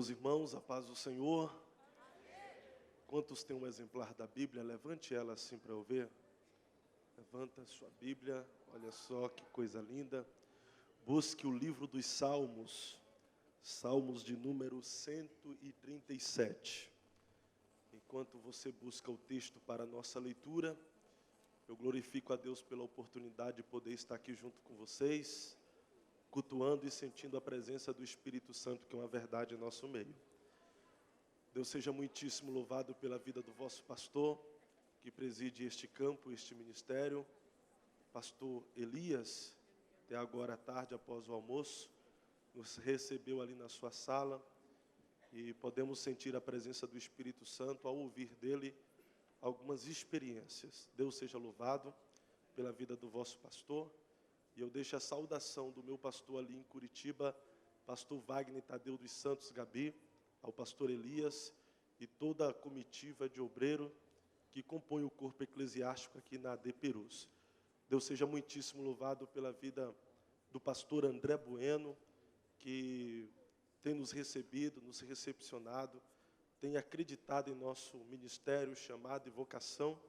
Meus irmãos, a paz do Senhor. Quantos têm um exemplar da Bíblia? Levante ela assim para eu ver. Levanta a sua Bíblia, olha só que coisa linda. Busque o livro dos Salmos, Salmos de número 137. Enquanto você busca o texto para a nossa leitura, eu glorifico a Deus pela oportunidade de poder estar aqui junto com vocês, cultuando e sentindo a presença do Espírito Santo, que é uma verdade em nosso meio. Deus seja muitíssimo louvado pela vida do vosso pastor, que preside este campo, este ministério, pastor Elias, até agora à tarde, após o almoço, nos recebeu ali na sua sala, e podemos sentir a presença do Espírito Santo ao ouvir dele algumas experiências. Deus seja louvado pela vida do vosso pastor, e eu deixo a saudação do meu pastor ali em Curitiba, pastor Wagner Tadeu dos Santos Gabi, ao pastor Elias e toda a comitiva de obreiro que compõe o corpo eclesiástico aqui na AD Perus. Deus seja muitíssimo louvado pela vida do pastor André Bueno, que tem nos recebido, nos recepcionado, tem acreditado em nosso ministério, chamado e vocação,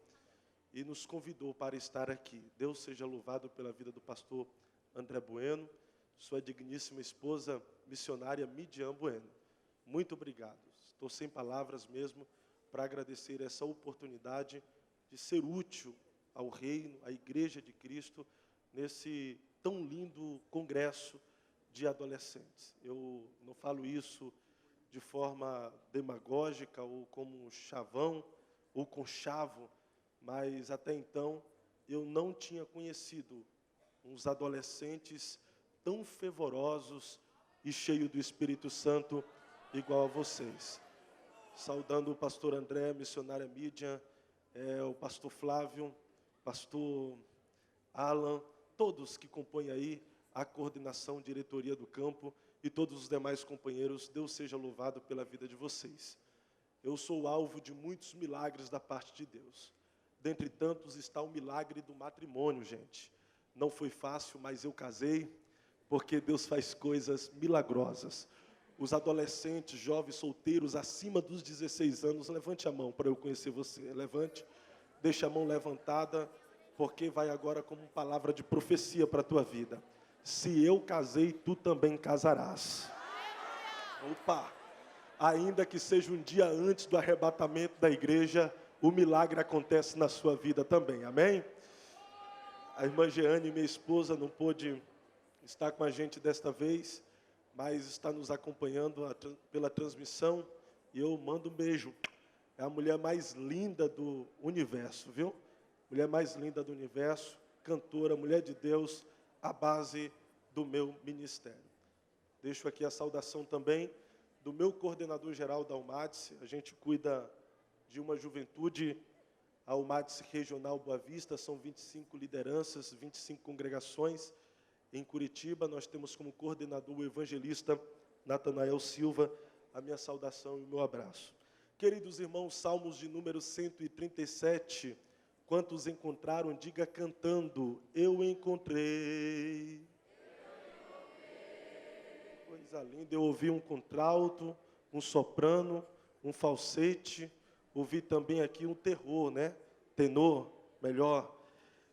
e nos convidou para estar aqui. Deus seja louvado pela vida do pastor André Bueno, sua digníssima esposa missionária Midian Bueno. Muito obrigado. Estou sem palavras mesmo para agradecer essa oportunidade de ser útil ao reino, à Igreja de Cristo, nesse tão lindo congresso de adolescentes. Eu não falo isso de forma demagógica ou como um chavão ou conchavo, mas até então eu não tinha conhecido uns adolescentes tão fervorosos e cheios do Espírito Santo igual a vocês. Saudando o pastor André, missionária Midian, o pastor Flávio, pastor Alan, todos que compõem aí a coordenação, diretoria do campo e todos os demais companheiros. Deus seja louvado pela vida de vocês. Eu sou alvo de muitos milagres da parte de Deus. Dentre tantos está o milagre do matrimônio, gente. Não foi fácil, mas eu casei, porque Deus faz coisas milagrosas. Os adolescentes, jovens, solteiros, acima dos 16 anos, levante a mão para eu conhecer você. Levante, deixa a mão levantada, porque vai agora como palavra de profecia para a tua vida. Se eu casei, tu também casarás. Opa! Ainda que seja um dia antes do arrebatamento da igreja, o milagre acontece na sua vida também, amém? A irmã Jeane, minha esposa, não pôde estar com a gente desta vez, mas está nos acompanhando pela transmissão, e eu mando um beijo. É a mulher mais linda do universo, viu? Mulher mais linda do universo, cantora, mulher de Deus, a base do meu ministério. Deixo aqui a saudação também do meu coordenador geral da UMADSE. A gente cuida de uma juventude, a UMADSE Regional Boa Vista, são 25 lideranças, 25 congregações. Em Curitiba, nós temos como coordenador o evangelista Natanael Silva. A minha saudação e o meu abraço. Queridos irmãos, Salmos de número 137, quantos encontraram, diga cantando, eu encontrei. Coisa linda, eu ouvi um contralto, um soprano, um falsete, ouvi também aqui um terror, né? Tenor, melhor.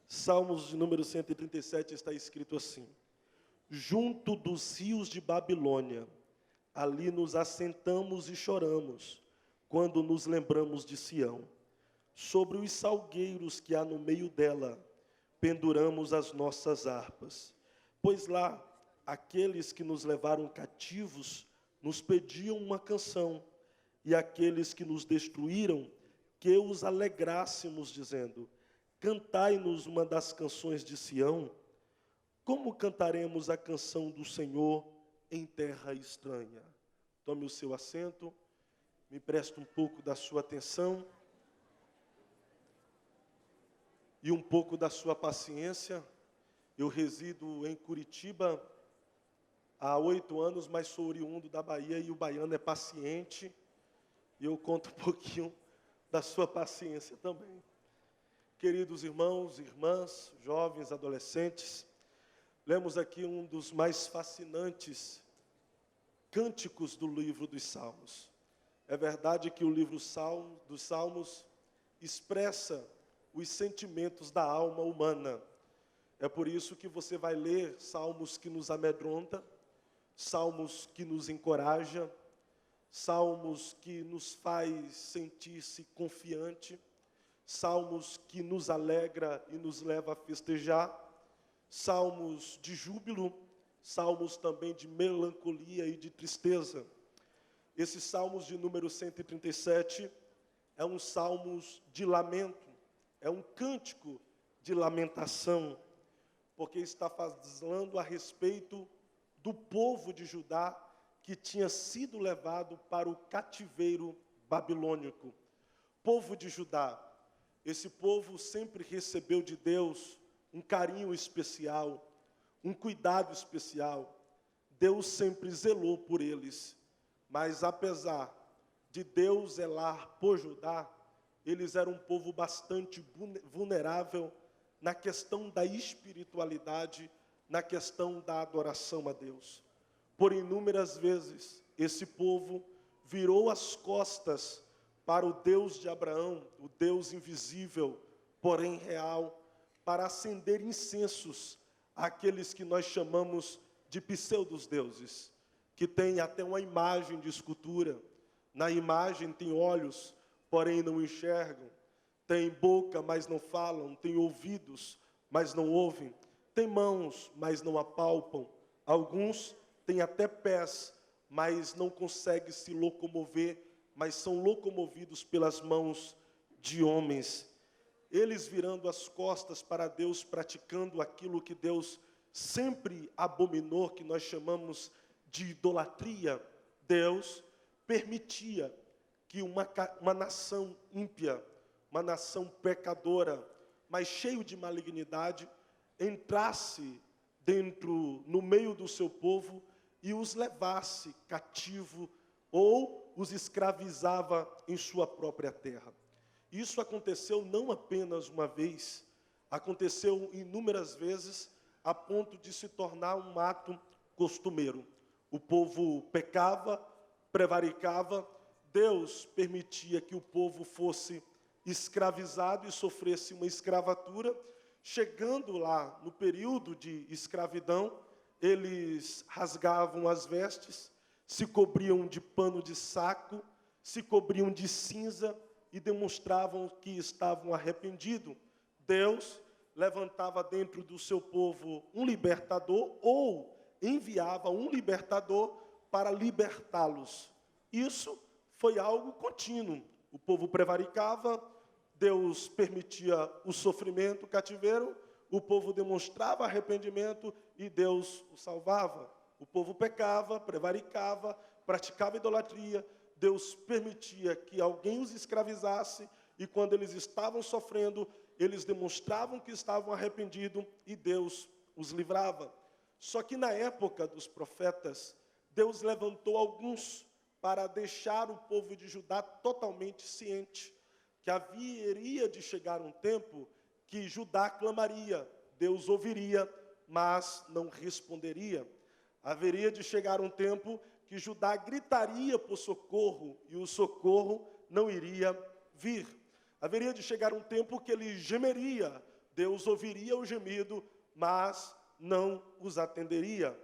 Salmos de número 137 está escrito assim: junto dos rios de Babilônia, ali nos assentamos e choramos, quando nos lembramos de Sião. Sobre os salgueiros que há no meio dela, penduramos as nossas harpas. Pois lá, aqueles que nos levaram cativos nos pediam uma canção, e aqueles que nos destruíram, que os alegrássemos, dizendo: cantai-nos uma das canções de Sião. Como cantaremos a canção do Senhor em terra estranha? Tome o seu assento, me preste um pouco da sua atenção e um pouco da sua paciência. Eu resido em Curitiba há 8 anos, mas sou oriundo da Bahia e o baiano é paciente, e eu conto um pouquinho da sua paciência também. Queridos irmãos, irmãs, jovens, adolescentes, lemos aqui um dos mais fascinantes cânticos do livro dos Salmos. É verdade que o livro dos Salmos expressa os sentimentos da alma humana. É por isso que você vai ler salmos que nos amedrontam, salmos que nos encorajam, salmos que nos faz sentir-se confiante, salmos que nos alegra e nos leva a festejar, salmos de júbilo, salmos também de melancolia e de tristeza. Esses salmos de número 137 é um salmos de lamento, é um cântico de lamentação, porque está falando a respeito do povo de Judá que tinha sido levado para o cativeiro babilônico. Povo de Judá, esse povo sempre recebeu de Deus um carinho especial, um cuidado especial. Deus sempre zelou por eles, mas apesar de Deus zelar por Judá, eles eram um povo bastante vulnerável na questão da espiritualidade, na questão da adoração a Deus. Por inúmeras vezes, esse povo virou as costas para o Deus de Abraão, o Deus invisível, porém real, para acender incensos àqueles que nós chamamos de pseudos-deuses, que tem até uma imagem de escultura. Na imagem tem olhos, porém não enxergam, tem boca, mas não falam, tem ouvidos, mas não ouvem, tem mãos, mas não apalpam, alguns têm até pés, mas não conseguem se locomover, mas são locomovidos pelas mãos de homens. Eles virando as costas para Deus, praticando aquilo que Deus sempre abominou, que nós chamamos de idolatria. Deus permitia que uma nação ímpia, uma nação pecadora, mas cheio de malignidade, entrasse no meio do seu povo e os levasse cativo ou os escravizava em sua própria terra. Isso aconteceu não apenas uma vez, aconteceu inúmeras vezes, a ponto de se tornar um ato costumeiro. O povo pecava, prevaricava, Deus permitia que o povo fosse escravizado e sofresse uma escravatura. Chegando lá no período de escravidão, eles rasgavam as vestes, se cobriam de pano de saco, se cobriam de cinza e demonstravam que estavam arrependidos. Deus levantava dentro do seu povo um libertador ou enviava um libertador para libertá-los. Isso foi algo contínuo. O povo prevaricava, Deus permitia o sofrimento, o cativeiro, o povo demonstrava arrependimento e Deus o salvava. O povo pecava, prevaricava, praticava idolatria, Deus permitia que alguém os escravizasse e quando eles estavam sofrendo, eles demonstravam que estavam arrependidos e Deus os livrava. Só que na época dos profetas, Deus levantou alguns para deixar o povo de Judá totalmente ciente que haveria de chegar um tempo que Judá clamaria, Deus ouviria, mas não responderia. Haveria de chegar um tempo que Judá gritaria por socorro e o socorro não iria vir. Haveria de chegar um tempo que ele gemeria, Deus ouviria o gemido, mas não os atenderia.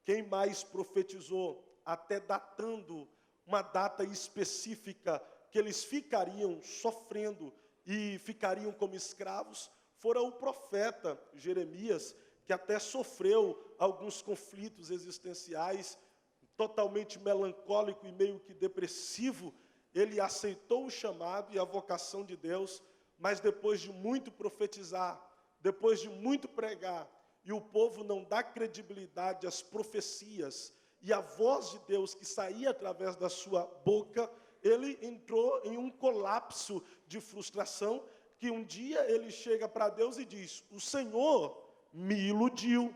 Quem mais profetizou, até datando uma data específica que eles ficariam sofrendo e ficariam como escravos, fora o profeta Jeremias, que até sofreu alguns conflitos existenciais, totalmente melancólico e meio que depressivo. Ele aceitou o chamado e a vocação de Deus, mas depois de muito profetizar, depois de muito pregar, e o povo não dá credibilidade às profecias e à voz de Deus que saía através da sua boca, ele entrou em um colapso de frustração, que um dia ele chega para Deus e diz: o Senhor me iludiu,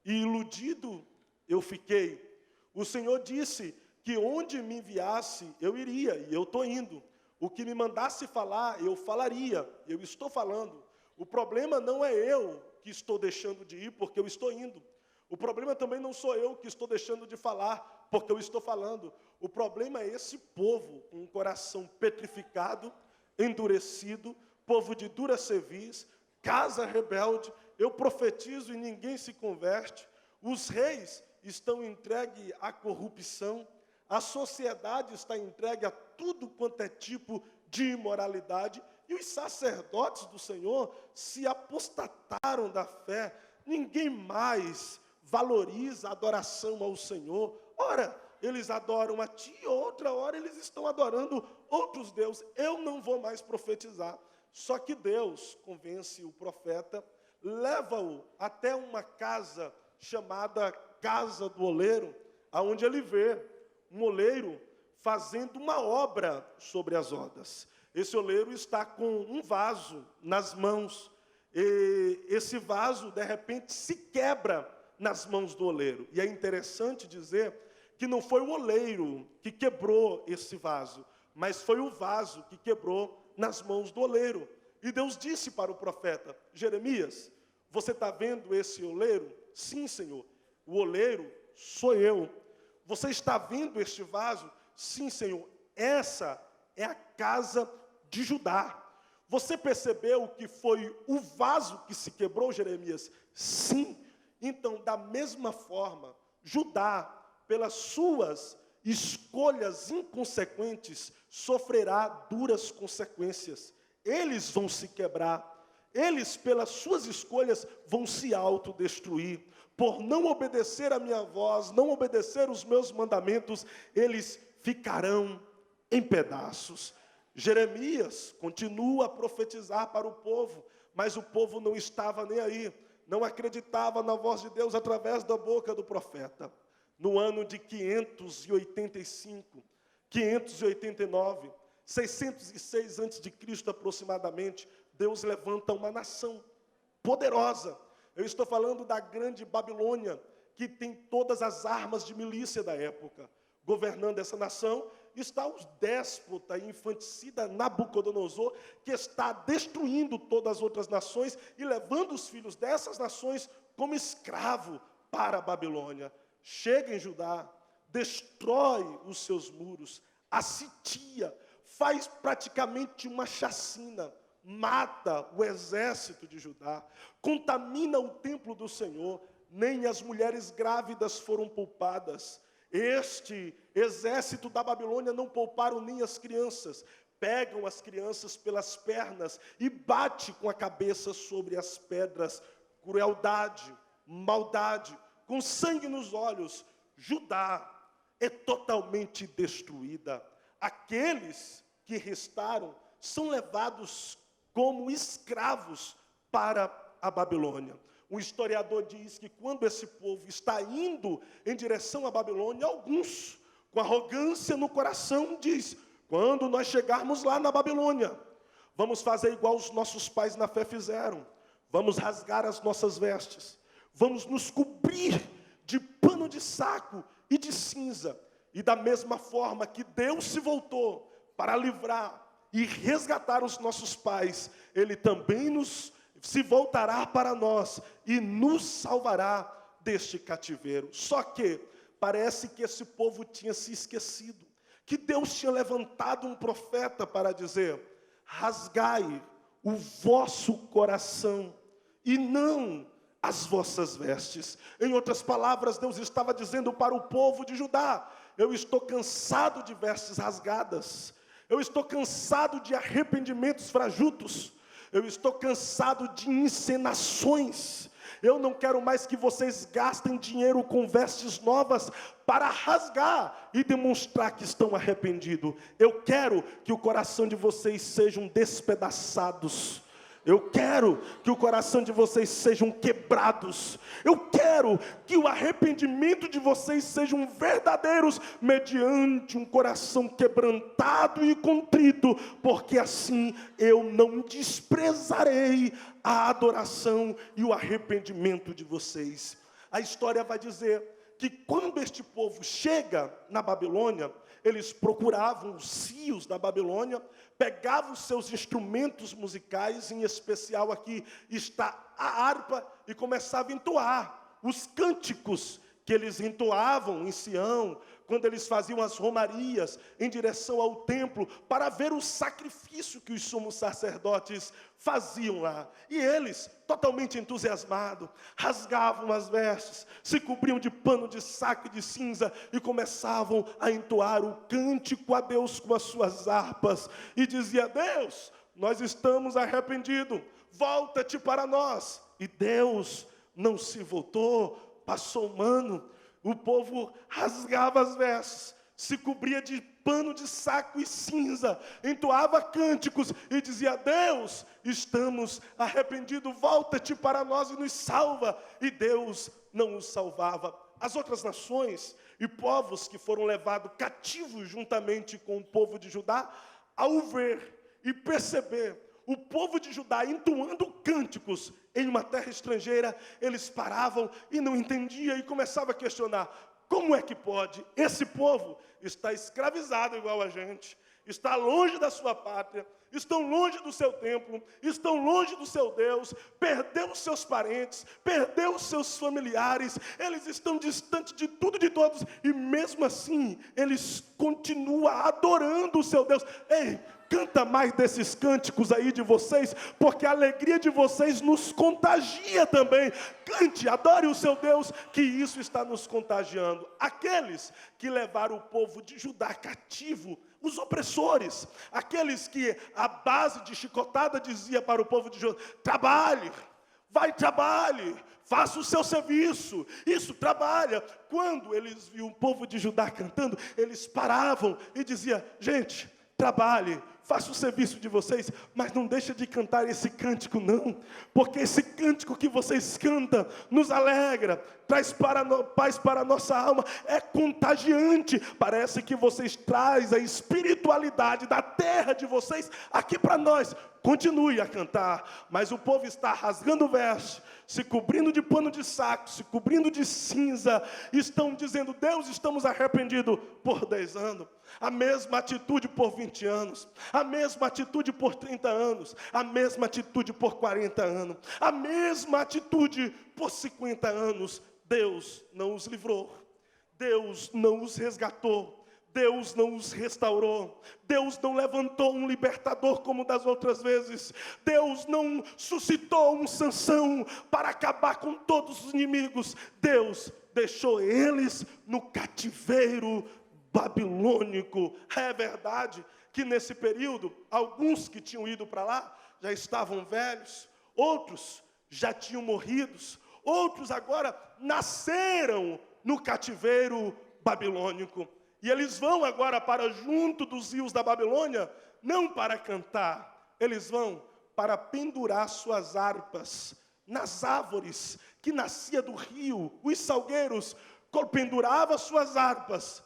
e iludido eu fiquei. O Senhor disse que onde me enviasse eu iria, e eu estou indo. O que me mandasse falar, eu falaria, eu estou falando. O problema não é eu que estou deixando de ir, porque eu estou indo. O problema também não sou eu que estou deixando de falar, porque eu estou falando. O problema é esse povo com o coração petrificado, endurecido, povo de dura cerviz, casa rebelde. Eu profetizo e ninguém se converte. Os reis estão entregues à corrupção. A sociedade está entregue a tudo quanto é tipo de imoralidade. E os sacerdotes do Senhor se apostataram da fé. Ninguém mais valoriza a adoração ao Senhor. Ora, eles adoram a ti, outra hora eles estão adorando outros deuses. Eu não vou mais profetizar. Só que Deus convence o profeta, leva-o até uma casa chamada Casa do Oleiro, aonde ele vê um oleiro fazendo uma obra sobre as rodas. Esse oleiro está com um vaso nas mãos, e esse vaso, de repente, se quebra nas mãos do oleiro. E é interessante dizer que não foi o oleiro que quebrou esse vaso, mas foi o vaso que quebrou nas mãos do oleiro. E Deus disse para o profeta: Jeremias, você está vendo esse oleiro? Sim, Senhor. O oleiro sou eu. Você está vendo este vaso? Sim, Senhor. Essa é a casa de Judá. Você percebeu que foi o vaso que se quebrou, Jeremias? Sim. Então, da mesma forma, Judá, pelas suas escolhas inconsequentes, sofrerá duras consequências. Eles vão se quebrar. Eles, pelas suas escolhas, vão se autodestruir. Por não obedecer a minha voz, não obedecer os meus mandamentos, eles ficarão em pedaços. Jeremias continua a profetizar para o povo, mas o povo não estava nem aí, não acreditava na voz de Deus através da boca do profeta. No ano de 585, 589, 606 a.C. aproximadamente, Deus levanta uma nação poderosa. Eu estou falando da grande Babilônia, que tem todas as armas de milícia da época. Governando essa nação está o déspota e infanticida Nabucodonosor, que está destruindo todas as outras nações e levando os filhos dessas nações como escravo para a Babilônia. Chega em Judá, destrói os seus muros, a sitia, faz praticamente uma chacina, mata o exército de Judá, contamina o templo do Senhor, nem as mulheres grávidas foram poupadas. Este exército da Babilônia não pouparam nem as crianças, pegam as crianças pelas pernas e bate com a cabeça sobre as pedras. Crueldade, maldade, com sangue nos olhos. Judá é totalmente destruída. Aqueles que restaram são levados como escravos para a Babilônia. Um historiador diz que quando esse povo está indo em direção à Babilônia, alguns, com arrogância no coração, diz: quando nós chegarmos lá na Babilônia, vamos fazer igual os nossos pais na fé fizeram. Vamos rasgar as nossas vestes, vamos nos cobrir de pano de saco e de cinza. E da mesma forma que Deus se voltou para livrar e resgatar os nossos pais, Ele também se voltará para nós e nos salvará deste cativeiro. Só que parece que esse povo tinha se esquecido, que Deus tinha levantado um profeta para dizer: rasgai o vosso coração e não as vossas vestes. Em outras palavras, Deus estava dizendo para o povo de Judá: eu estou cansado de vestes rasgadas, eu estou cansado de arrependimentos fajutos, eu estou cansado de encenações. Eu não quero mais que vocês gastem dinheiro com vestes novas para rasgar e demonstrar que estão arrependidos. Eu quero que o coração de vocês sejam despedaçados. Eu quero que o coração de vocês sejam quebrados. Eu quero que o arrependimento de vocês sejam verdadeiros, mediante um coração quebrantado e contrito, porque assim eu não desprezarei a adoração e o arrependimento de vocês. A história vai dizer que quando este povo chega na Babilônia, eles procuravam os cios da Babilônia, pegavam os seus instrumentos musicais, em especial aqui está a harpa, e começavam a entoar os cânticos que eles entoavam em Sião, quando eles faziam as romarias em direção ao templo, para ver o sacrifício que os sumos sacerdotes faziam lá. E eles, totalmente entusiasmados, rasgavam as vestes, se cobriam de pano de saco e de cinza, e começavam a entoar o cântico a Deus com as suas harpas, e dizia: Deus, nós estamos arrependidos, volta-te para nós. E Deus não se voltou, passou um ano. O povo rasgava as vestes, se cobria de pano de saco e cinza, entoava cânticos e dizia: Deus, estamos arrependidos, volta-te para nós e nos salva. E Deus não os salvava. As outras nações e povos que foram levados cativos juntamente com o povo de Judá, ao ver e perceber o povo de Judá entoando cânticos em uma terra estrangeira, eles paravam e não entendiam e começavam a questionar: como é que pode? Esse povo está escravizado igual a gente, está longe da sua pátria, estão longe do seu templo, estão longe do seu Deus, perdeu os seus parentes, perdeu os seus familiares, eles estão distantes de tudo e de todos, e mesmo assim, eles continuam adorando o seu Deus. Ei, canta mais desses cânticos aí de vocês, porque a alegria de vocês nos contagia também. Cante, adore o seu Deus, que isso está nos contagiando. Aqueles que levaram o povo de Judá cativo, os opressores, aqueles que a base de chicotada dizia para o povo de Judá: trabalhe, vai, trabalhe, faça o seu serviço, isso, trabalha. Quando eles viam o povo de Judá cantando, eles paravam e diziam: gente, trabalhe, faça o serviço de vocês, mas não deixa de cantar esse cântico não, porque esse cântico que vocês cantam nos alegra, traz paz para a nossa alma, é contagiante. Parece que vocês trazem a espiritualidade da terra de vocês aqui para nós. Continue a cantar, mas o povo está rasgando o veste, se cobrindo de pano de saco, se cobrindo de cinza, estão dizendo: Deus, estamos arrependidos por 10 anos, a mesma atitude por 20 anos, a mesma atitude por 30 anos, a mesma atitude por 40 anos, a mesma atitude por 50 anos. Deus não os livrou, Deus não os resgatou, Deus não os restaurou, Deus não levantou um libertador como das outras vezes, Deus não suscitou um Sansão para acabar com todos os inimigos. Deus deixou eles no cativeiro babilônico. É verdade que nesse período, alguns que tinham ido para lá já estavam velhos, outros já tinham morrido, outros agora nasceram no cativeiro babilônico. E eles vão agora para junto dos rios da Babilônia, não para cantar, eles vão para pendurar suas harpas nas árvores que nascia do rio. Os salgueiros penduravam suas harpas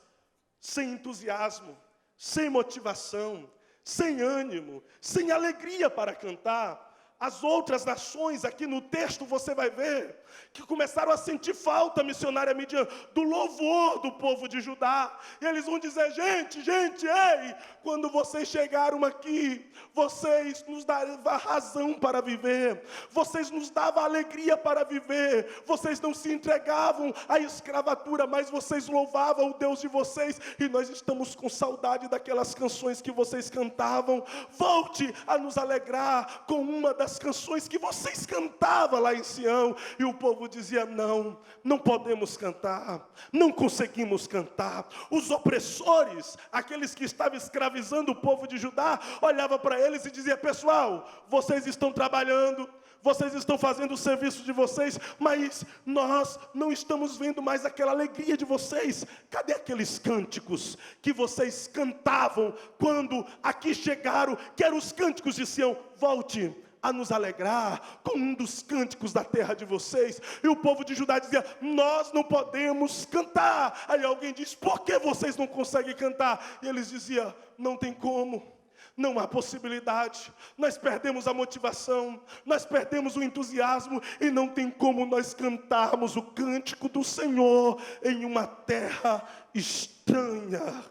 sem entusiasmo, sem motivação, sem ânimo, sem alegria para cantar. As outras nações, aqui no texto você vai ver, que começaram a sentir falta, missionária Midian, do louvor do povo de Judá. E eles vão dizer: gente, ei, quando vocês chegaram aqui, vocês nos davam razão para viver, vocês nos davam alegria para viver, vocês não se entregavam à escravatura, mas vocês louvavam o Deus de vocês, e nós estamos com saudade daquelas canções que vocês cantavam. Volte a nos alegrar com uma das canções que vocês cantavam lá em Sião. E o povo dizia: não podemos cantar, não conseguimos cantar. Os opressores, aqueles que estavam escravizando o povo de Judá, olhavam para eles e diziam: pessoal, vocês estão trabalhando, vocês estão fazendo o serviço de vocês, mas nós não estamos vendo mais aquela alegria de vocês. Cadê aqueles cânticos que vocês cantavam quando aqui chegaram, que eram os cânticos de Sião? Volte a nos alegrar com um dos cânticos da terra de vocês. E o povo de Judá dizia: nós não podemos cantar. Aí alguém diz: por que vocês não conseguem cantar? E eles diziam: não tem como, não há possibilidade, nós perdemos a motivação, nós perdemos o entusiasmo, e não tem como nós cantarmos o cântico do Senhor em uma terra estranha.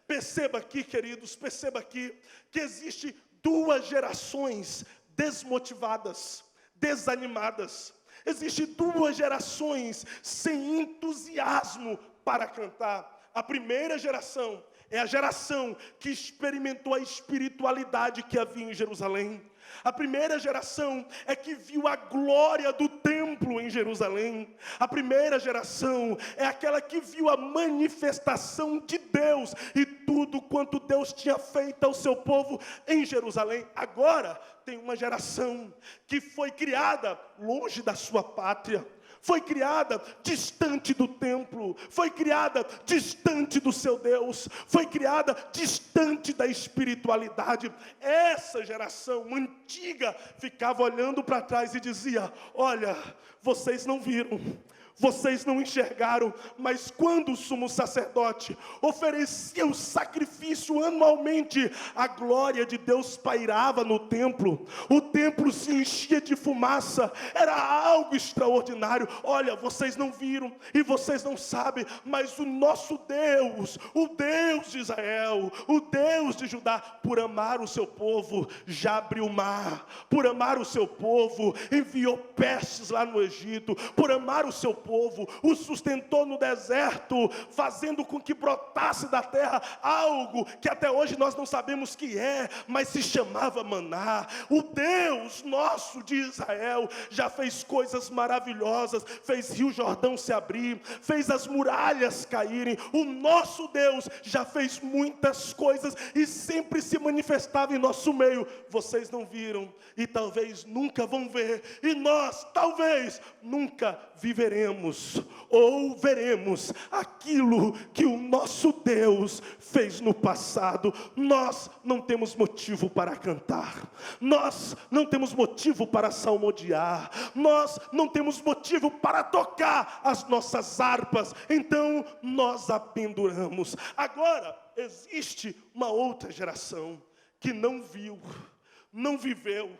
Perceba aqui, queridos, perceba aqui, que existe 2 gerações desmotivadas, desanimadas. Existem duas gerações sem entusiasmo para cantar. A primeira geração é a geração que experimentou a espiritualidade que havia em Jerusalém. A primeira geração é que viu a glória do templo em Jerusalém. A primeira geração é aquela que viu a manifestação de Deus e tudo quanto Deus tinha feito ao seu povo em Jerusalém. Agora tem uma geração que foi criada longe da sua pátria. Foi criada distante do templo, foi criada distante do seu Deus, foi criada distante da espiritualidade. Essa geração antiga ficava olhando para trás e dizia: olha, vocês não viram, vocês não enxergaram, mas quando o sumo sacerdote oferecia o sacrifício anualmente, a glória de Deus pairava no templo, o templo se enchia de fumaça, era algo extraordinário. Olha, vocês não viram e vocês não sabem, mas o nosso Deus, o Deus de Israel, o Deus de Judá, por amar o seu povo, já abriu o mar, por amar o seu povo, enviou pestes lá no Egito, por amar o seu povo, o sustentou no deserto, fazendo com que brotasse da terra algo que até hoje nós não sabemos que é, mas se chamava maná. O Deus nosso de Israel já fez coisas maravilhosas, fez Rio Jordão se abrir, fez as muralhas caírem. O nosso Deus já fez muitas coisas e sempre se manifestava em nosso meio. Vocês não viram e talvez nunca vão ver, e nós talvez nunca viveremos ou veremos aquilo que o nosso Deus fez no passado. Nós não temos motivo para cantar, nós não temos motivo para salmodiar, nós não temos motivo para tocar as nossas harpas, então nós a penduramos. Agora existe uma outra geração que não viu, não viveu,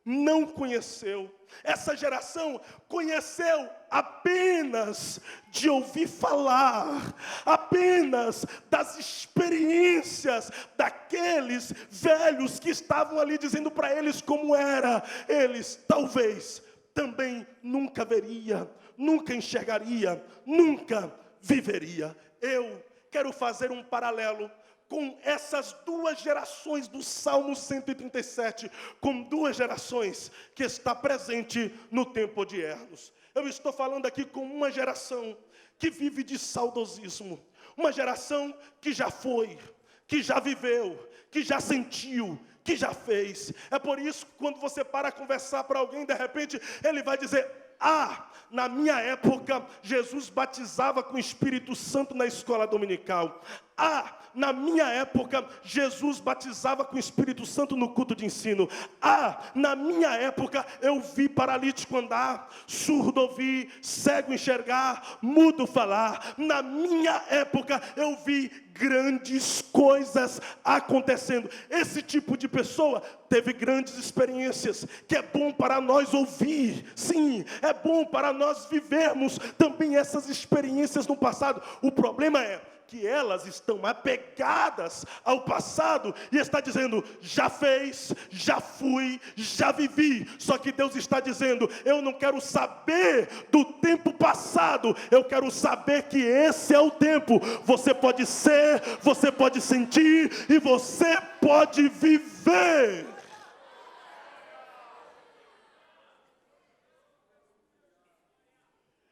não conheceu. Essa geração conheceu apenas de ouvir falar, apenas das experiências daqueles velhos que estavam ali dizendo para eles como era. Eles talvez também nunca veria, nunca enxergaria, nunca viveria. Eu quero fazer um paralelo com essas duas gerações do Salmo 137, com duas gerações que está presente no tempo de Ernos. Eu estou falando aqui com uma geração que vive de saudosismo, uma geração que já foi, que já viveu, que já sentiu, que já fez. É por isso que quando você para conversar para alguém, de repente ele vai dizer: ah, na minha época, Jesus batizava com o Espírito Santo na escola dominical. Ah, na minha época, Jesus batizava com o Espírito Santo no culto de ensino. Ah, na minha época, eu vi paralítico andar, surdo ouvir, cego enxergar, mudo falar. Na minha época, eu vi grandes coisas acontecendo. Esse tipo de pessoa teve grandes experiências, que é bom para nós ouvir. Sim, é bom para nós vivermos também essas experiências no passado. O problema é que elas estão apegadas ao passado e está dizendo: já fez, já fui, já vivi. Só que Deus está dizendo: eu não quero saber do tempo passado, eu quero saber que esse é o tempo. Você pode ser, você pode sentir e você pode viver.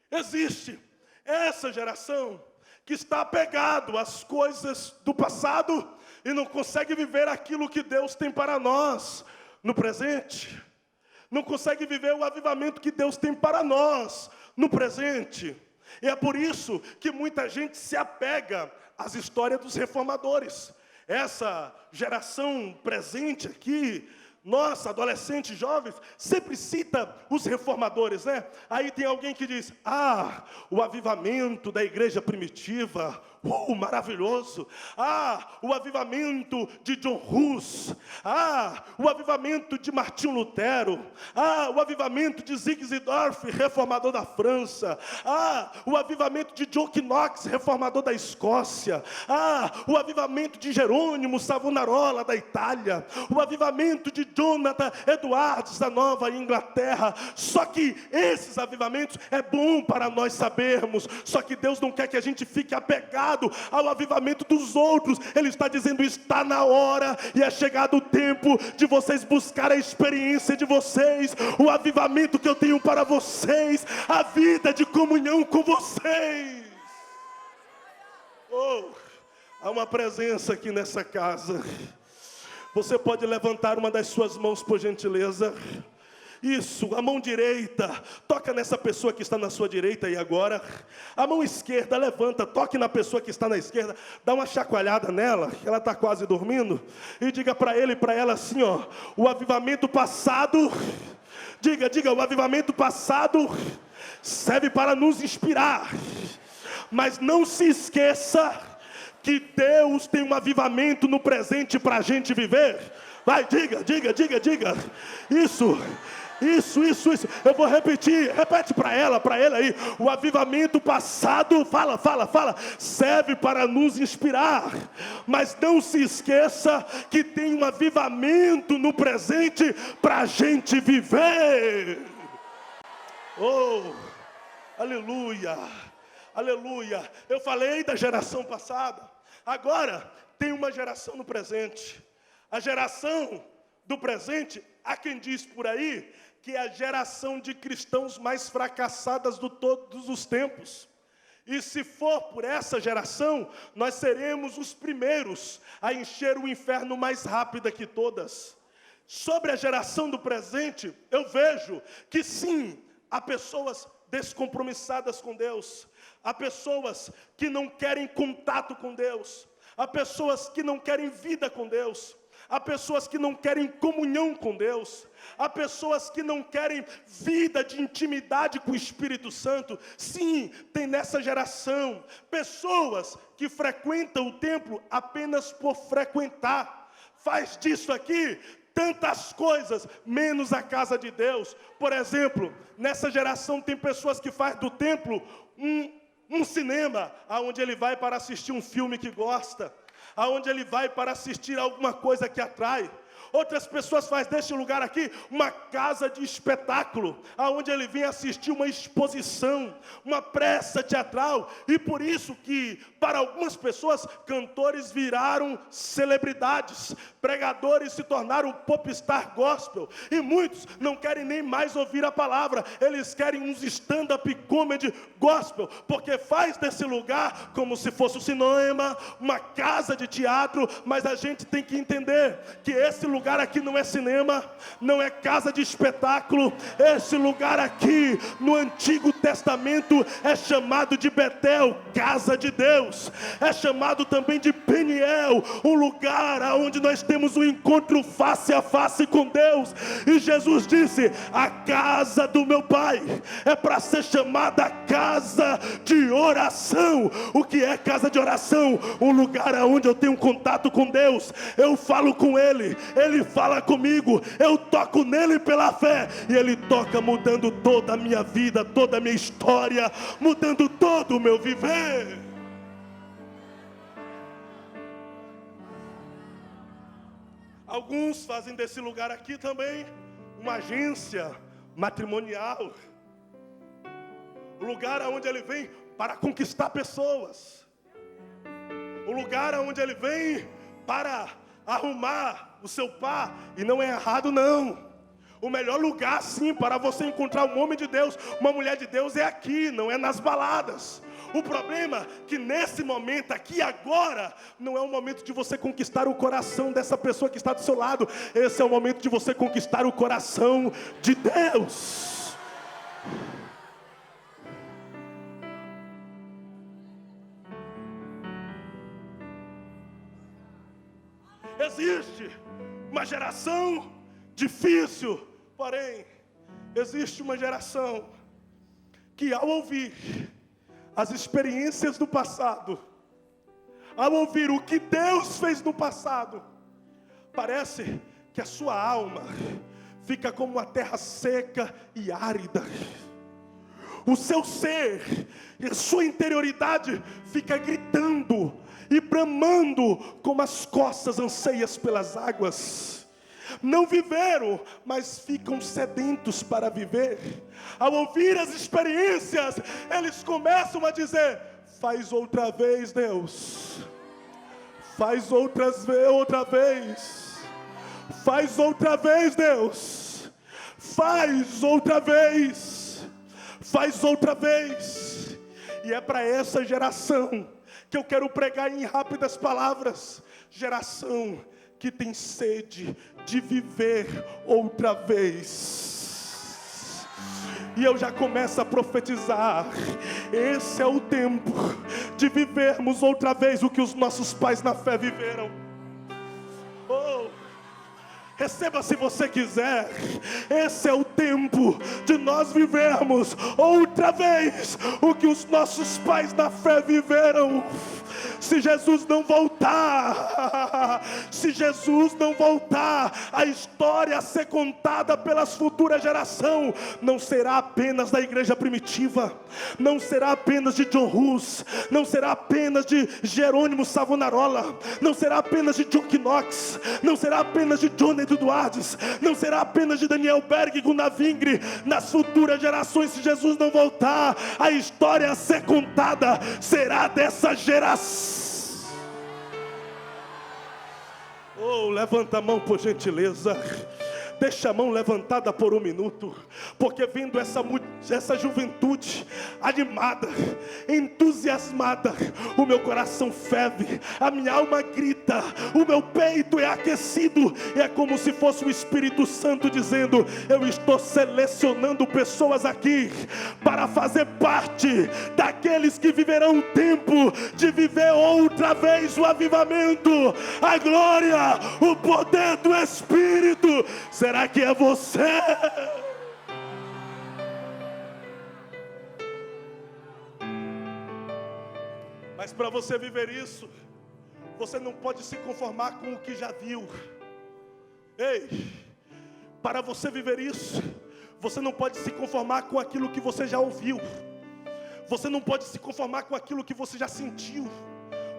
Existe essa geração que está apegado às coisas do passado e não consegue viver aquilo que Deus tem para nós no presente. Não consegue viver o avivamento que Deus tem para nós no presente. E é por isso que muita gente se apega às histórias dos reformadores. Essa geração presente aqui, nós, adolescentes, jovens, sempre cita os reformadores, né? Aí tem alguém que diz: ah, o avivamento da igreja primitiva, maravilhoso. Ah, o avivamento de John Hus. Ah, o avivamento de Martinho Lutero. Ah, o avivamento de Zygmunt, reformador da França. Ah, o avivamento de John Knox, reformador da Escócia. Ah, o avivamento de Jerônimo Savonarola, da Itália. O avivamento de Jonathan Edwards da Nova Inglaterra. Só que esses avivamentos é bom para nós sabermos. Só que Deus não quer que a gente fique apegado ao avivamento dos outros. Ele está dizendo: está na hora e é chegado o tempo de vocês buscarem a experiência de vocês, o avivamento que eu tenho para vocês, a vida de comunhão com vocês. Oh, há uma presença aqui nessa casa. Você pode levantar uma das suas mãos, por gentileza? Isso, a mão direita, toca nessa pessoa que está na sua direita e agora. A mão esquerda, levanta, toque na pessoa que está na esquerda, dá uma chacoalhada nela, ela está quase dormindo, e diga para ele e para ela assim, ó: o avivamento passado, diga, o avivamento passado serve para nos inspirar, mas não se esqueça que Deus tem um avivamento no presente para a gente viver. Vai, diga. Isso. Eu vou repetir, repete para ela, para ele aí. O avivamento passado, fala, serve para nos inspirar, mas não se esqueça que tem um avivamento no presente para a gente viver. Oh, aleluia. Eu falei da geração passada, agora tem uma geração no presente. A geração do presente, há quem diz por aí que é a geração de cristãos mais fracassadas de todos os tempos. E se for por essa geração, nós seremos os primeiros a encher o inferno mais rápido que todas. Sobre a geração do presente, eu vejo que sim, há pessoas descompromissadas com Deus, há pessoas que não querem contato com Deus, há pessoas que não querem vida com Deus, há pessoas que não querem comunhão com Deus, há pessoas que não querem vida de intimidade com o Espírito Santo. Sim, tem nessa geração pessoas que frequentam o templo apenas por frequentar, faz disso aqui tantas coisas, menos a casa de Deus. Por exemplo, nessa geração tem pessoas que fazem do templo um cinema, aonde ele vai para assistir um filme que gosta, aonde ele vai para assistir alguma coisa que atrai. Outras pessoas fazem deste lugar aqui uma casa de espetáculo, aonde ele vem assistir uma exposição, uma peça teatral. E por isso que, para algumas pessoas, cantores viraram celebridades, pregadores se tornaram popstar gospel, e muitos não querem nem mais ouvir a palavra, eles querem uns stand-up comedy gospel, porque faz desse lugar como se fosse um cinema, uma casa de teatro. Mas a gente tem que entender que esse lugar aqui não é cinema, não é casa de espetáculo. Esse lugar aqui, no Antigo Testamento, é chamado de Betel, casa de Deus. É chamado também de Peniel, um lugar onde nós temos um encontro face a face com Deus. E Jesus disse: a casa do meu Pai é para ser chamada casa de oração. O que é casa de oração? Um lugar onde eu tenho contato com Deus, eu falo com Ele, Ele fala comigo, eu toco nele pela fé, e Ele toca mudando toda a minha vida, toda a minha história, mudando todo o meu viver. Alguns fazem desse lugar aqui também uma agência matrimonial, um lugar onde ele vem para conquistar pessoas, um lugar onde ele vem para arrumar o seu par. E não é errado não. O melhor lugar sim para você encontrar um homem de Deus, uma mulher de Deus, é aqui, não é nas baladas. O problema é que nesse momento aqui agora, não é o momento de você conquistar o coração dessa pessoa que está do seu lado. Esse é o momento de você conquistar o coração de Deus. Existe uma geração difícil, porém, existe uma geração que, ao ouvir as experiências do passado, ao ouvir o que Deus fez no passado, parece que a sua alma fica como uma terra seca e árida. O seu ser, a sua interioridade fica gritando e bramando como as costas anseias pelas águas. não viveram, mas ficam sedentos para viver. Ao ouvir as experiências, eles começam a dizer: faz outra vez, Deus. Faz outra vez. Faz outra vez, Deus. Faz outra vez. Faz outra vez. E é para essa geração que eu quero pregar em rápidas palavras. Geração que tem sede de viver outra vez. E eu já começo a profetizar: esse é o tempo de vivermos outra vez o que os nossos pais na fé viveram. Oh, receba se você quiser. Esse é o tempo de nós vivermos outra vez o que os nossos pais na fé viveram. Se Jesus não voltar, a história a ser contada pelas futuras gerações não será apenas da igreja primitiva, não será apenas de John Hus, não será apenas de Jerônimo Savonarola, não será apenas de John Knox, não será apenas de John Edwards, não será apenas de Daniel Berg e Gunnar Vingre. Nas futuras gerações, se Jesus não voltar, a história a ser contada será dessa geração. Oh, levanta a mão por gentileza. Deixa a mão levantada por um minuto, porque vendo essa juventude animada, entusiasmada, o meu coração ferve, a minha alma grita, o meu peito é aquecido, e é como se fosse o Espírito Santo dizendo: eu estou selecionando pessoas aqui para fazer parte daqueles que viverão o tempo de viver outra vez o avivamento, a glória, o poder do Espírito. Será que é você? Mas para você viver isso, você não pode se conformar com o que já viu. Ei, para você viver isso, você não pode se conformar com aquilo que você já ouviu. Você não pode se conformar com aquilo que você já sentiu.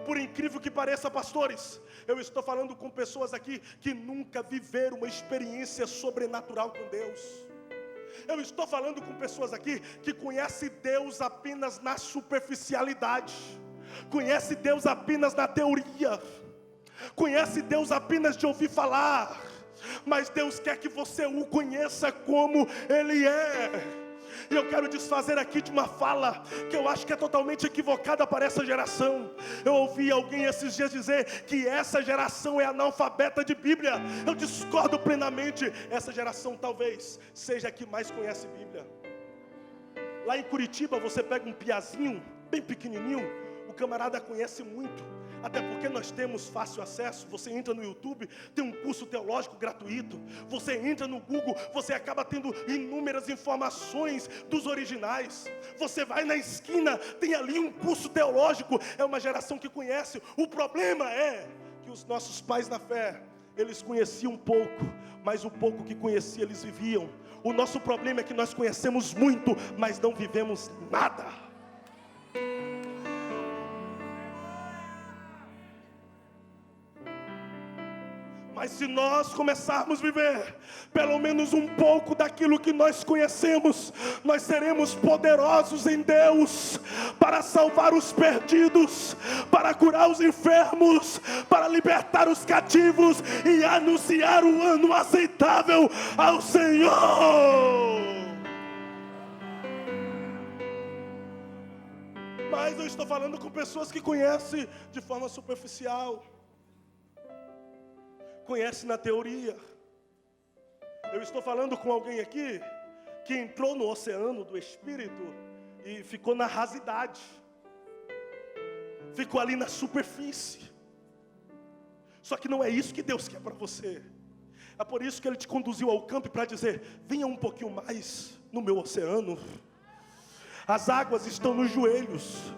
Por incrível que pareça, pastores, eu estou falando com pessoas aqui que nunca viveram uma experiência sobrenatural com Deus. Eu estou falando com pessoas aqui que conhecem Deus apenas na superficialidade, conhece Deus apenas na teoria, conhece Deus apenas de ouvir falar, mas Deus quer que você o conheça como Ele é. E eu quero desfazer aqui de uma fala que eu acho que é totalmente equivocada para essa geração. Eu ouvi alguém esses dias dizer que essa geração é analfabeta de Bíblia. Eu discordo plenamente. Essa geração talvez seja a que mais conhece Bíblia. Lá em Curitiba você pega um piazinho bem pequenininho, o camarada conhece muito. Até porque nós temos fácil acesso. Você entra no YouTube, tem um curso teológico gratuito. Você entra no Google, você acaba tendo inúmeras informações dos originais. Você vai na esquina, tem ali um curso teológico. É uma geração que conhece. O problema é que os nossos pais na fé, eles conheciam um pouco, mas o pouco que conheciam eles viviam. O nosso problema é que nós conhecemos muito, mas não vivemos nada. Mas se nós começarmos a viver pelo menos um pouco daquilo que nós conhecemos, nós seremos poderosos em Deus para salvar os perdidos, para curar os enfermos, para libertar os cativos e anunciar o ano aceitável ao Senhor. Mas eu estou falando com pessoas que conhecem de forma superficial, conhece na teoria. Eu estou falando com alguém aqui que entrou no oceano do Espírito e ficou na rasidade, ficou ali na superfície. Só que não é isso que Deus quer para você. É por isso que Ele te conduziu ao campo para dizer: venha um pouquinho mais no meu oceano. As águas estão nos joelhos,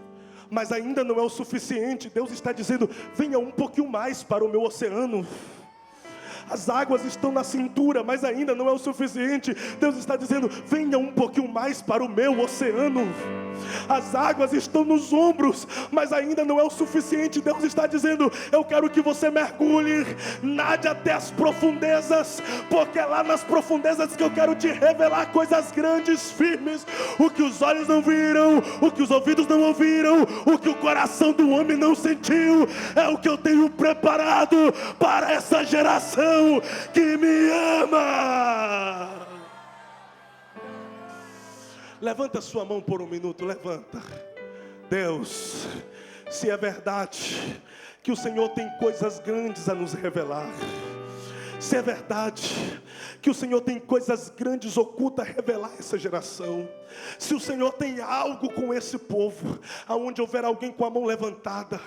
mas ainda não é o suficiente. Deus está dizendo: venha um pouquinho mais para o meu oceano. As águas estão na cintura, mas ainda não é o suficiente. Deus está dizendo: venha um pouquinho mais para o meu oceano. As águas estão nos ombros, mas ainda não é o suficiente. Deus está dizendo: eu quero que você mergulhe, nade até as profundezas, porque é lá nas profundezas que eu quero te revelar coisas grandes, firmes, o que os olhos não viram, o que os ouvidos não ouviram, o que o coração do homem não sentiu, é o que eu tenho preparado para essa geração que me ama. Levanta sua mão por um minuto, levanta. Deus, se é verdade que o Senhor tem coisas grandes a nos revelar, se é verdade que o Senhor tem coisas grandes ocultas a revelar a essa geração, se o Senhor tem algo com esse povo, aonde houver alguém com a mão levantada,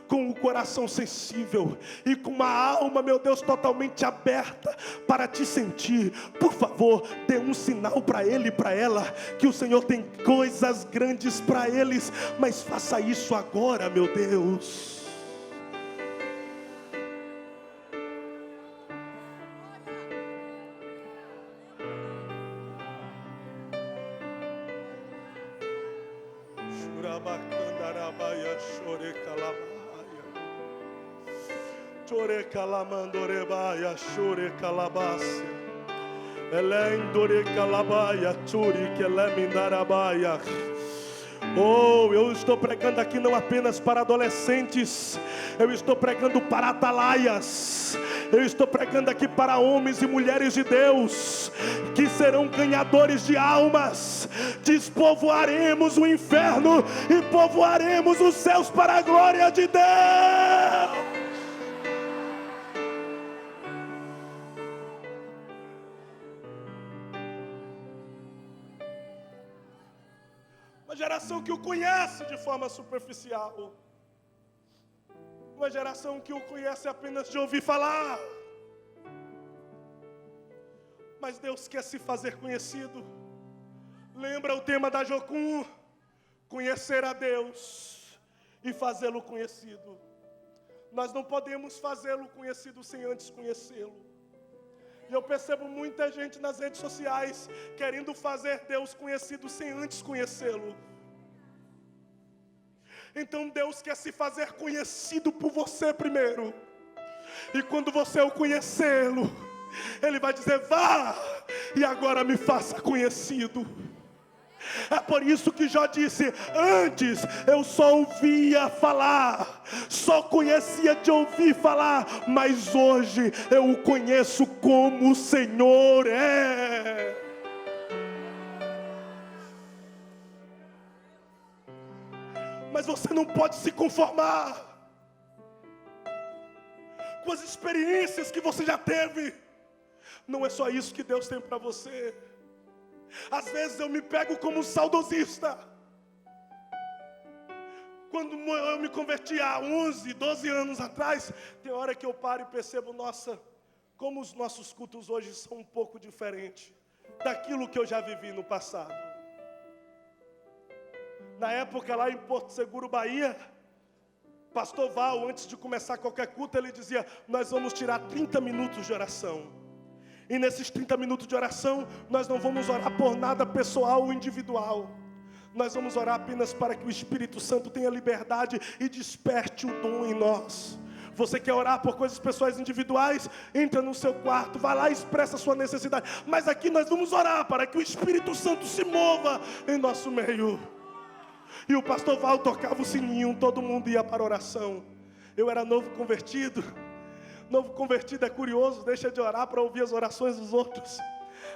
com o coração sensível e com uma alma, meu Deus, totalmente aberta para te sentir, por favor, dê um sinal para ele e para ela, que o Senhor tem coisas grandes para eles, mas faça isso agora, meu Deus. Chore calamandorebaia, chore calabácia, elendore calabaia, churi que lemindarabaia. Oh, eu estou pregando aqui não apenas para adolescentes, eu estou pregando para atalaias, eu estou pregando aqui para homens e mulheres de Deus, que serão ganhadores de almas. Despovoaremos o inferno e povoaremos os céus para a glória de Deus. Uma geração que o conhece de forma superficial, uma geração que o conhece apenas de ouvir falar, mas Deus quer se fazer conhecido. Lembra o tema da Jocum? Conhecer a Deus e fazê-lo conhecido. Nós não podemos fazê-lo conhecido sem antes conhecê-lo. E eu percebo muita gente nas redes sociais querendo fazer Deus conhecido sem antes conhecê-lo. Então Deus quer se fazer conhecido por você primeiro. E quando você o conhecê-lo, Ele vai dizer: vá e agora me faça conhecido. É por isso que Jó disse: antes eu só ouvia falar, só conhecia de ouvir falar, mas hoje eu o conheço como o Senhor é. Mas você não pode se conformar com as experiências que você já teve. Não é só isso que Deus tem para você. Às vezes eu me pego como um saudosista. Quando eu me converti há 11, 12 anos atrás, tem hora que eu paro e percebo: nossa, como os nossos cultos hoje são um pouco diferentes daquilo que eu já vivi no passado. Na época lá em Porto Seguro, Bahia, Pastor Val, antes de começar qualquer culto, ele dizia: nós vamos tirar 30 minutos de oração. E nesses 30 minutos de oração, nós não vamos orar por nada pessoal ou individual. Nós vamos orar apenas para que o Espírito Santo tenha liberdade e desperte o dom em nós. Você quer orar por coisas pessoais individuais? Entra no seu quarto, vai lá e expressa a sua necessidade. Mas aqui nós vamos orar para que o Espírito Santo se mova em nosso meio. E o pastor Val tocava o sininho, todo mundo ia para a oração. Eu era novo convertido. Novo convertido é curioso, deixa de orar para ouvir as orações dos outros.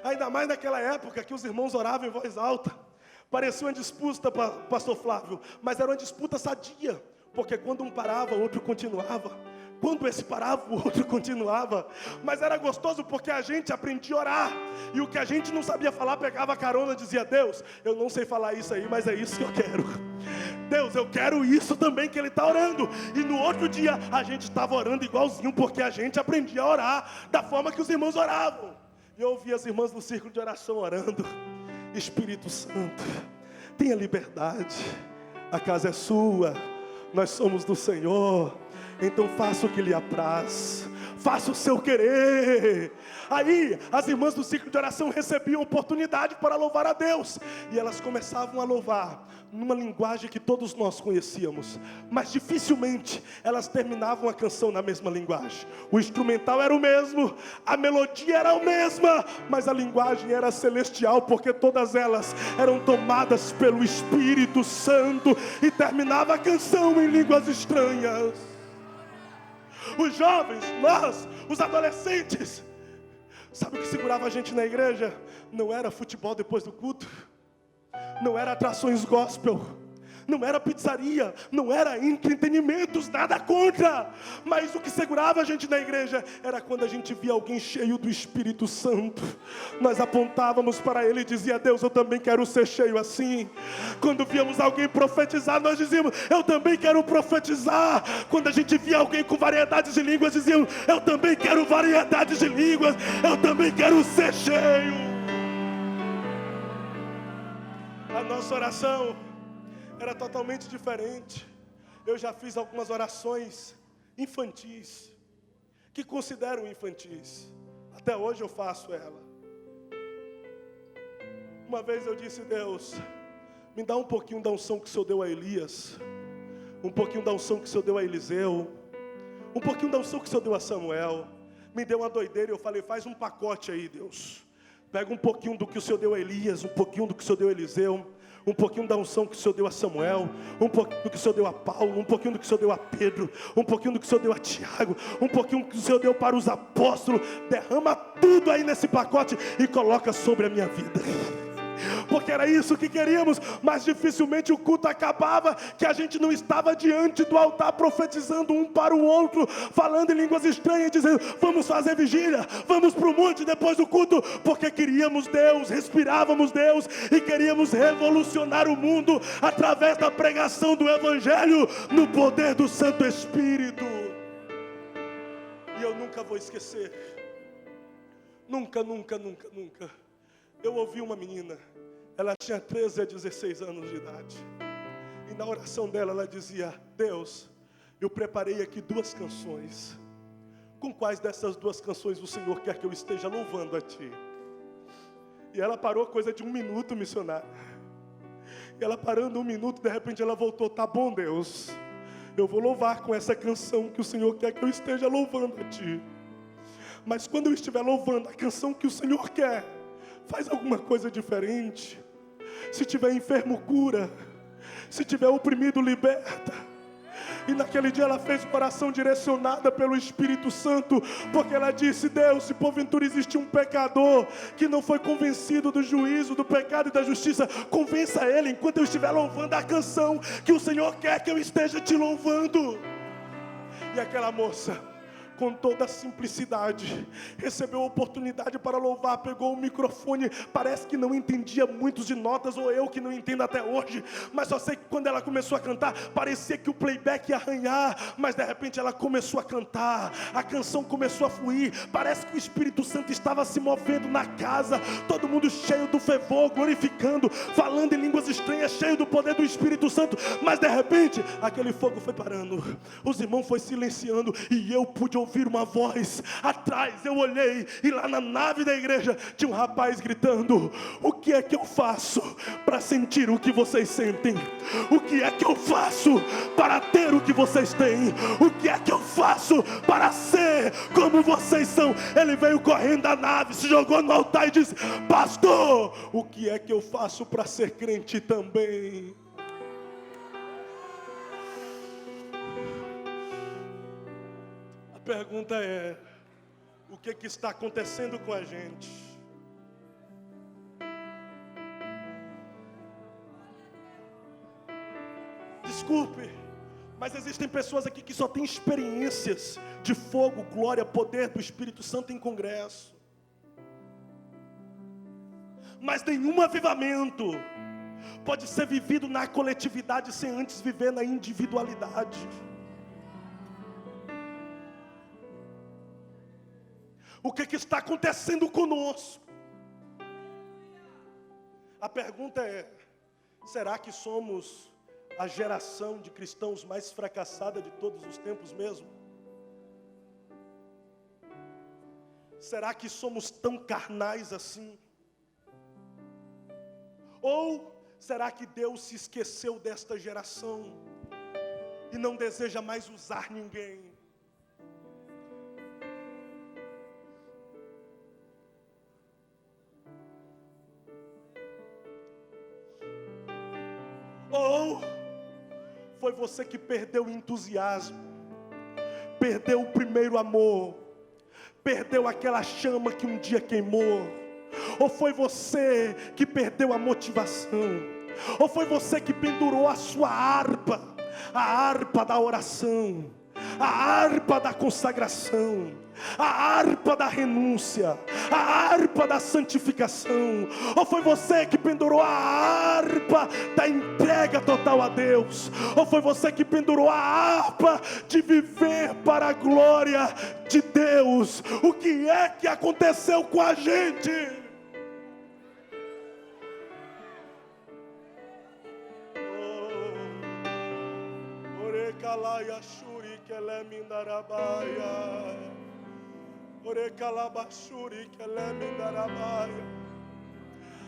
Ainda mais naquela época que os irmãos oravam em voz alta. Parecia uma disputa, pastor Flávio, mas era uma disputa sadia, porque quando um parava, o outro continuava. Quando esse parava, o outro continuava. Mas era gostoso porque a gente aprendia a orar. E o que a gente não sabia falar, pegava a carona e dizia: Deus, eu não sei falar isso aí, mas é isso que eu quero. Deus, eu quero isso também que Ele está orando. E no outro dia, a gente estava orando igualzinho, porque a gente aprendia a orar da forma que os irmãos oravam. E eu ouvia as irmãs do círculo de oração orando: Espírito Santo, tenha liberdade. A casa é sua, nós somos do Senhor. Então faça o que lhe apraz, faça o seu querer. Aí as irmãs do ciclo de oração recebiam oportunidade para louvar a Deus, e elas começavam a louvar numa linguagem que todos nós conhecíamos, mas dificilmente elas terminavam a canção na mesma linguagem. O instrumental era o mesmo, a melodia era a mesma, mas a linguagem era celestial, porque todas elas eram tomadas pelo Espírito Santo, e terminava a canção em línguas estranhas. Os jovens, nós, os adolescentes, sabe o que segurava a gente na igreja? Não era futebol depois do culto, não era atrações gospel, não era pizzaria, não era entretenimentos, nada contra. Mas o que segurava a gente na igreja era quando a gente via alguém cheio do Espírito Santo. Nós apontávamos para ele e dizia: Deus, eu também quero ser cheio assim. Quando víamos alguém profetizar, nós dizíamos: eu também quero profetizar. Quando a gente via alguém com variedades de línguas, dizíamos: eu também quero variedades de línguas, eu também quero ser cheio. A nossa oração era totalmente diferente. Eu já fiz algumas orações infantis, que considero infantis. Até hoje eu faço ela. Uma vez eu disse: Deus, me dá um pouquinho da unção que o Senhor deu a Elias, um pouquinho da unção que o Senhor deu a Eliseu, um pouquinho da unção que o Senhor deu a Samuel. Me deu uma doideira e eu falei: faz um pacote aí, Deus. Pega um pouquinho do que o Senhor deu a Elias, um pouquinho do que o Senhor deu a Eliseu, um pouquinho da unção que o Senhor deu a Samuel, um pouquinho do que o Senhor deu a Paulo, um pouquinho do que o Senhor deu a Pedro, um pouquinho do que o Senhor deu a Tiago, um pouquinho do que o Senhor deu para os apóstolos. Derrama tudo aí nesse pacote e coloca sobre a minha vida. Porque era isso que queríamos, mas dificilmente o culto acabava, que a gente não estava diante do altar profetizando um para o outro, falando em línguas estranhas, dizendo: vamos fazer vigília, vamos para o monte depois do culto, porque queríamos Deus, respirávamos Deus e queríamos revolucionar o mundo através da pregação do Evangelho no poder do Santo Espírito. E eu nunca vou esquecer, nunca, eu ouvi uma menina, ela tinha 13 a 16 anos de idade, e na oração dela ela dizia: Deus, eu preparei aqui 2 canções, com quais dessas 2 canções o Senhor quer que eu esteja louvando a Ti? E ela parou coisa de 1 minuto, missionária, e ela parando 1 minuto, de repente ela voltou: tá bom, Deus, eu vou louvar com essa canção que o Senhor quer que eu esteja louvando a Ti. Mas quando eu estiver louvando a canção que o Senhor quer, faz alguma coisa diferente. Se tiver enfermo, cura. Se tiver oprimido, liberta. E naquele dia ela fez uma oração direcionada pelo Espírito Santo, porque ela disse: Deus, se porventura existe um pecador que não foi convencido do juízo, do pecado e da justiça, convença ele enquanto eu estiver louvando a canção que o Senhor quer que eu esteja te louvando. E aquela moça, com toda a simplicidade, recebeu a oportunidade para louvar, pegou o microfone, parece que não entendia muitos de notas, ou eu que não entendo até hoje, mas só sei que quando ela começou a cantar, parecia que o playback ia arranhar, mas de repente ela começou a cantar, a canção começou a fluir, parece que o Espírito Santo estava se movendo na casa, todo mundo cheio do fervor, glorificando, falando em línguas estranhas, cheio do poder do Espírito Santo, mas de repente, aquele fogo foi parando, os irmãos foram silenciando, e eu pude ouvir uma voz atrás. Eu olhei e lá na nave da igreja tinha um rapaz gritando: o que é que eu faço para sentir o que vocês sentem? O que é que eu faço para ter o que vocês têm? O que é que eu faço para ser como vocês são? Ele veio correndo da nave, se jogou no altar e disse: pastor, o que é que eu faço para ser crente também? A pergunta é: o que está acontecendo com a gente? Desculpe, mas existem pessoas aqui que só têm experiências de fogo, glória, poder do Espírito Santo em congresso, mas nenhum avivamento pode ser vivido na coletividade sem antes viver na individualidade. O que está acontecendo conosco? A pergunta é: será que somos a geração de cristãos mais fracassada de todos os tempos mesmo? Será que somos tão carnais assim? Ou será que Deus se esqueceu desta geração e não deseja mais usar ninguém? Ou foi você que perdeu o entusiasmo, perdeu o primeiro amor, perdeu aquela chama que um dia queimou? Ou foi você que perdeu a motivação? Ou foi você que pendurou a sua harpa, a harpa da oração, a harpa da consagração, a harpa da renúncia, a harpa da santificação? Ou foi você que pendurou a harpa da entrega total a Deus? Ou foi você que pendurou a harpa de viver para a glória de Deus? O que é que aconteceu com a gente?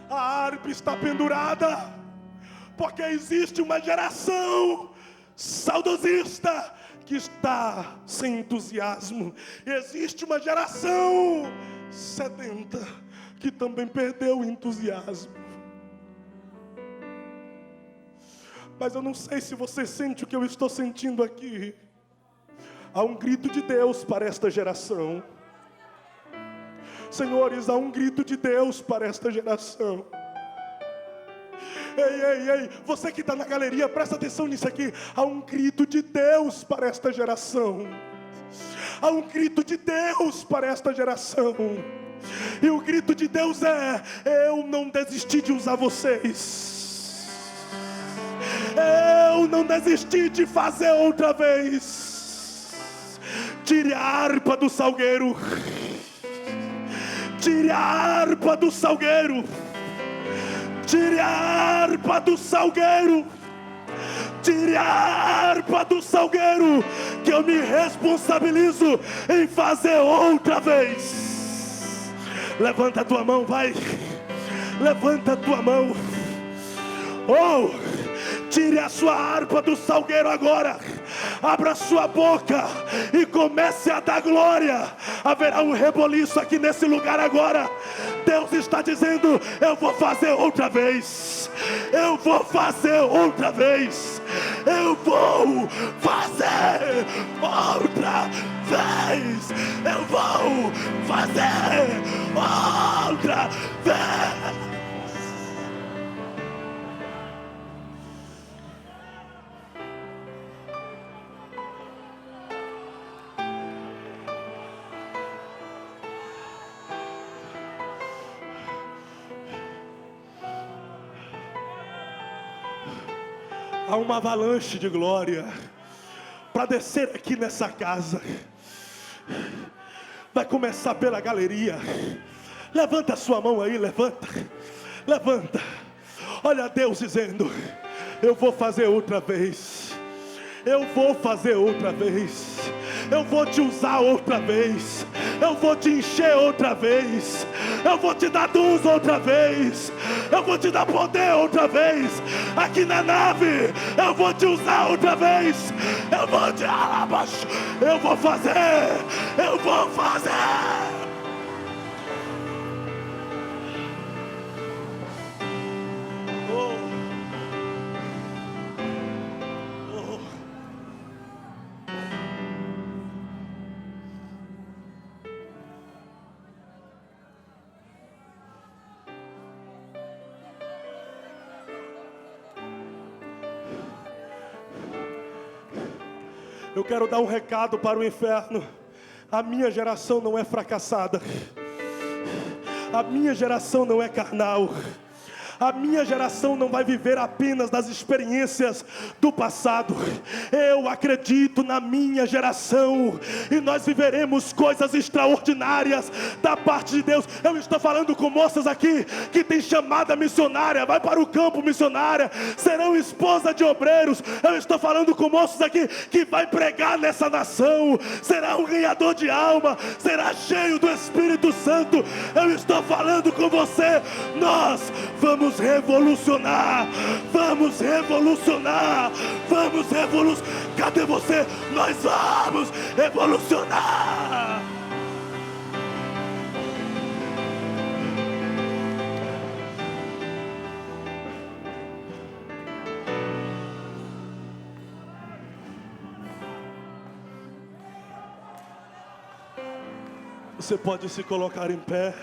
A harpa está pendurada porque existe uma geração saudosista que está sem entusiasmo. Existe uma geração sedenta que também perdeu o entusiasmo. Mas eu não sei se você sente o que eu estou sentindo aqui. Há um grito de Deus para esta geração. Senhores, há um grito de Deus para esta geração. Ei, você que está na galeria, presta atenção nisso aqui. Há um grito de Deus para esta geração. Há um grito de Deus para esta geração. E o grito de Deus é: eu não desisti de usar vocês. Eu não desisti de fazer outra vez. Tire a harpa do salgueiro. Tire a harpa do salgueiro. Tire a harpa do salgueiro. Tire a harpa do salgueiro, que eu me responsabilizo em fazer outra vez. Levanta a tua mão, vai. Levanta a tua mão. Tire a sua harpa do salgueiro agora. Abra sua boca e comece a dar glória. Haverá um reboliço aqui nesse lugar agora. Deus está dizendo: eu vou fazer outra vez. Eu vou fazer outra vez. Eu vou fazer outra vez. Eu vou fazer outra vez. Há uma avalanche de glória para descer aqui nessa casa. Vai começar pela galeria. Levanta a sua mão aí, levanta. Levanta. Olha Deus dizendo: eu vou fazer outra vez. Eu vou fazer outra vez. Eu vou te usar outra vez. Eu vou te encher outra vez. Eu vou te dar dons outra vez. Eu vou te dar poder outra vez. Aqui na nave, eu vou te usar outra vez. Eu vou te alabaixo. Eu vou fazer. Eu vou fazer. Eu quero dar um recado para o inferno. A minha geração não é fracassada. A minha geração não é carnal. A minha geração não vai viver apenas das experiências do passado. Eu acredito na minha geração, e nós viveremos coisas extraordinárias da parte de Deus. Eu estou falando com moças aqui que tem chamada missionária, vai para o campo missionária, serão esposa de obreiros. Eu estou falando com moços aqui que vai pregar nessa nação, será um ganhador de alma, será cheio do Espírito Santo. Eu estou falando com você, nós vamos revolucionar, vamos revolucionar, vamos revolucionar. Cadê você? Nós vamos revolucionar. Você pode se colocar em pé.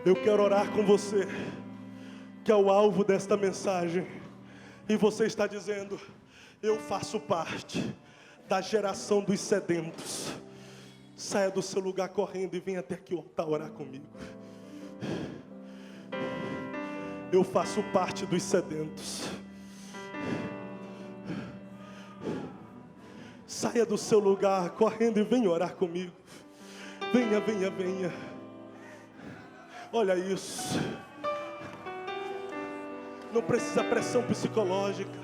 Eu quero orar com você, que é o alvo desta mensagem. E você está dizendo: eu faço parte da geração dos sedentos. Saia do seu lugar correndo e venha até aqui o altar orar comigo. Eu faço parte dos sedentos. Saia do seu lugar correndo e venha orar comigo. Venha, venha, venha. Olha isso. Não precisa pressão psicológica.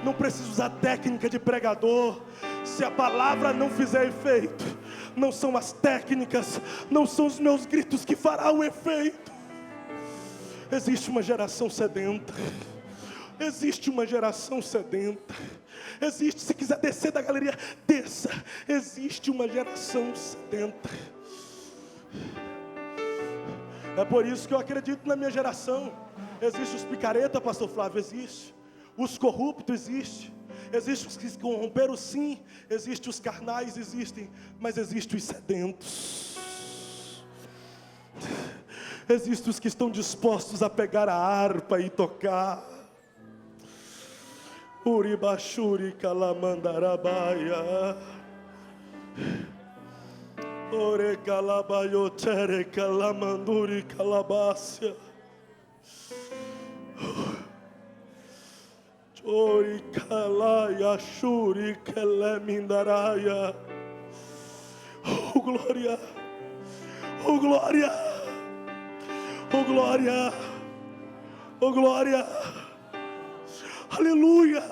Não precisa usar técnica de pregador. Se a palavra não fizer efeito, não são as técnicas, não são os meus gritos que farão o efeito. Existe uma geração sedenta. Existe uma geração sedenta. Existe, se quiser descer da galeria, desça. Existe uma geração sedenta. É por isso que eu acredito na minha geração. Existe os picareta, pastor Flávio, existe. Os corruptos existem. Existem os que corromperam, sim. Existem os carnais, existem. Mas existem os sedentos. Existem os que estão dispostos a pegar a harpa e tocar. Uribashuri kalamandarabaia. Ore kalabayotere kalamanduri kalabácia. Ori kalaya shuri kelemindaraya. Oh glória. Oh glória. Oh glória. Oh glória. Aleluia.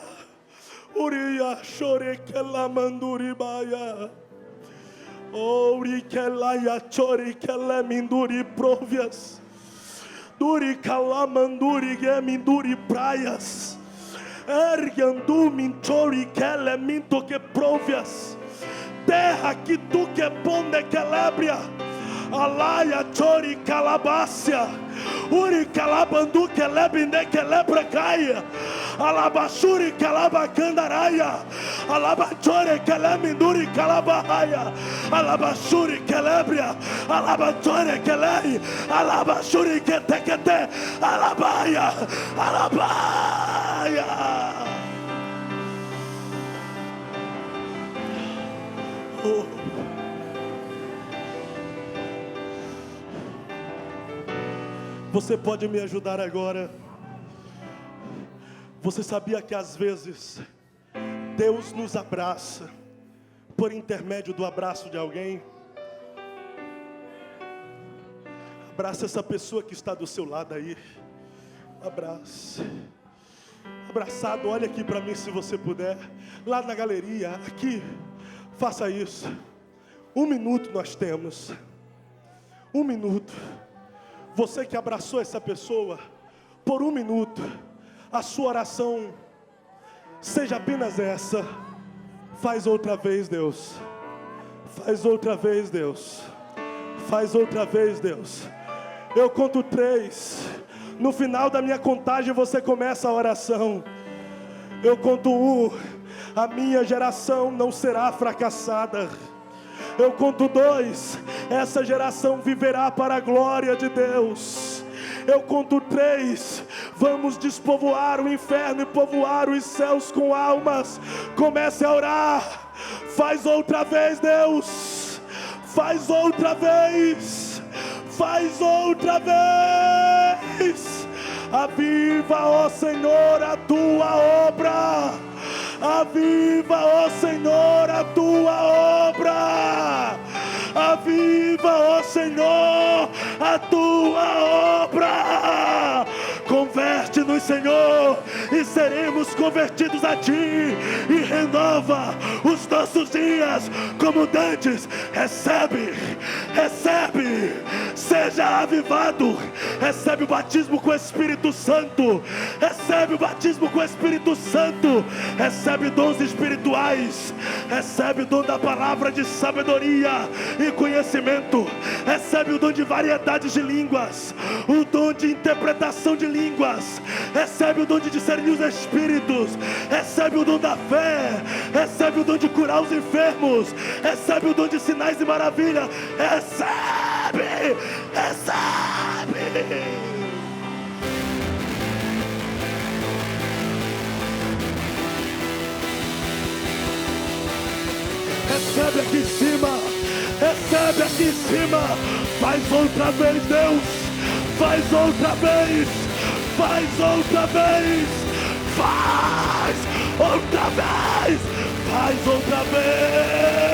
Oria chore kelamanduri baia. Ori kelaya chore kelaminduri provias. Duri kalamanduri geminduri praias. Ergandu minchori keleminto que provias. Terra que tu que ponde kelebria. Alaia chori calabácia. Uri calabandu kelebinde kelebra caia. Alabashuri calabacandaraia. Alabachore keleminduri calabahaya. Alabashuri kelebria. Alabachore kelei. Alabashuri ketekete. Alabaya. Alabaya. Oh. Você pode me ajudar agora? Você sabia que às vezes Deus nos abraça por intermédio do abraço de alguém? Abraça essa pessoa que está do seu lado aí. Abraça. Abraçado, olha aqui para mim se você puder. Lá na galeria, aqui. Faça isso. 1 minuto nós temos. 1 minuto. Você que abraçou essa pessoa, por 1 minuto, a sua oração seja apenas essa: faz outra vez, Deus. Faz outra vez, Deus. Faz outra vez, Deus. Eu conto 3. No final da minha contagem você começa a oração. Eu conto 1. A minha geração não será fracassada. Eu conto 2, essa geração viverá para a glória de Deus. Eu conto 3, Vamos despovoar o inferno e povoar os céus com almas. Comece a orar. Faz outra vez, Deus. Faz outra vez. Faz outra vez. Aviva, ó Senhor, a tua obra. Aviva, ó Senhor, a tua obra. Aviva, ó Senhor, a tua obra. Converte-nos, Senhor, e seremos convertidos a Ti. E renova os nossos dias como dantes. Recebe, recebe, seja avivado. Recebe o batismo com o Espírito Santo. Recebe o batismo com o Espírito Santo. Recebe dons espirituais. Recebe o dom da palavra de sabedoria e conhecimento. Recebe o dom de variedades de línguas. O dom de interpretação de línguas. Recebe o dom de discernir os espíritos. Recebe o dom da fé. Recebe o dom de curar os enfermos. Recebe o dom de sinais e maravilhas. Recebe, recebe. Recebe aqui em cima. Recebe aqui em cima. Faz outra vez, Deus. Faz outra vez. Faz outra vez. Faz outra vez. Faz outra vez.